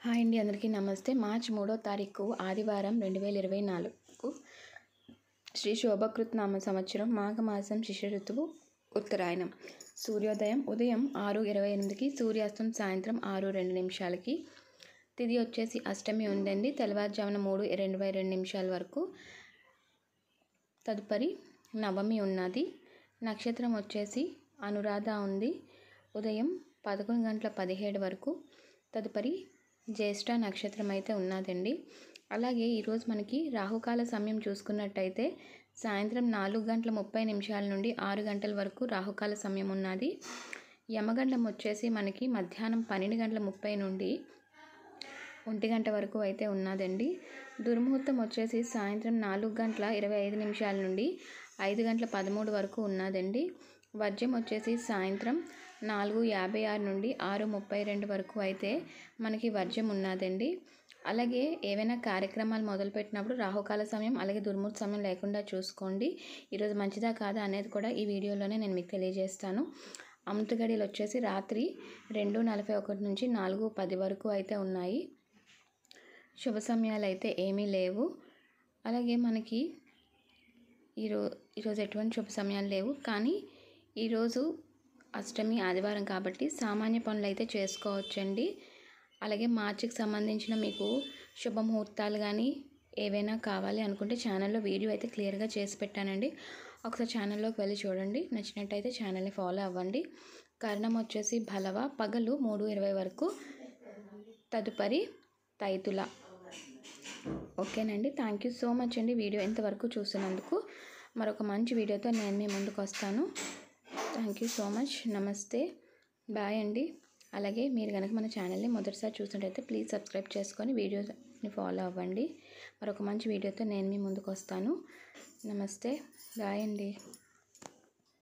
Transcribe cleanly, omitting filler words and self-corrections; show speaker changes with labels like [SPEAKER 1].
[SPEAKER 1] Hi అండి, అందరికీ నమస్తే. మార్చి 3వ తారీఖు ఆదివారం 2024 శ్రీ శోభకృత్ నామ సంవత్సరం మాఘమాసం శిశిర ఋతువు ఉత్తరాయణం. సూర్యోదయం ఉదయం 6:28కి, సూర్యాస్తం సాయంత్రం 6:02 తిథి వచ్చేసి అష్టమి ఉందండి. తెల్లవారుజామున 3:22 వరకు. తదుపరి నవమి ఉన్నది. నక్షత్రం వచ్చేసి అనురాధ ఉంది. ఉదయం 11:17 వరకు. తదుపరి జ్యేష్ఠ నక్షత్రం అయితే ఉన్నదండి. అలాగే ఈరోజు మనకి రాహుకాల సమయం చూసుకున్నట్టయితే సాయంత్రం 4:30 నుండి 6 గంటల వరకు రాహుకాల సమయం ఉన్నది. యమగండం వచ్చేసి మనకి మధ్యాహ్నం 12:30 నుండి 1 గంట వరకు అయితే ఉన్నదండి. దుర్ముహూర్తం వచ్చేసి సాయంత్రం 4:25 నుండి 5:13 వరకు ఉన్నదండి. వర్జ్యం వచ్చేసి సాయంత్రం 4:56 నుండి 6:32 వరకు అయితే మనకి వర్జ్యం ఉన్నదండి. అలాగే ఏవైనా కార్యక్రమాలు మొదలుపెట్టినప్పుడు రాహుకాల సమయం అలాగే దుర్ముహూర్త సమయం లేకుండా చూసుకోండి. ఈరోజు మంచిదా కాదా అనేది కూడా ఈ వీడియోలోనే నేను మీకు తెలియజేస్తాను. అమృత గడియలు వచ్చేసి రాత్రి 2:41 నుంచి 4:10 వరకు అయితే ఉన్నాయి. శుభ సమయాలు అయితే ఏమీ లేవు. అలాగే మనకి ఈరోజు ఎటువంటి శుభ సమయాలు లేవు. కానీ ఈరోజు అష్టమి ఆదివారం కాబట్టి సామాన్య పనులు అయితే చేసుకోవచ్చండి. అలాగే మార్చికి సంబంధించిన మీకు శుభముహూర్తాలు కానీ ఏవైనా కావాలి అనుకుంటే ఛానల్లో వీడియో అయితే క్లియర్గా చేసి పెట్టానండి. ఒకసారి ఛానల్లోకి వెళ్ళి చూడండి. నచ్చినట్టయితే ఛానల్ని ఫాలో అవ్వండి. కరణం వచ్చేసి భలవ, పగలు 3:20 వరకు. తదుపరి తైతుల. ఓకేనండి. థ్యాంక్ యూ సో మచ్ అండి వీడియో ఇంతవరకు చూసినందుకు. మరొక మంచి వీడియోతో నేను మీ ముందుకు వస్తాను. Thank you so much. నమస్తే, బాయ్ అండి. అలాగే మీరు కనుక మన ఛానల్ని మొదటిసారి చూసినట్టయితే ప్లీజ్ సబ్స్క్రైబ్ చేసుకొని వీడియోని ఫాలో అవ్వండి. మరొక మంచి వీడియోతో నేను మీ ముందుకు వస్తాను. నమస్తే, బాయ్ అండి.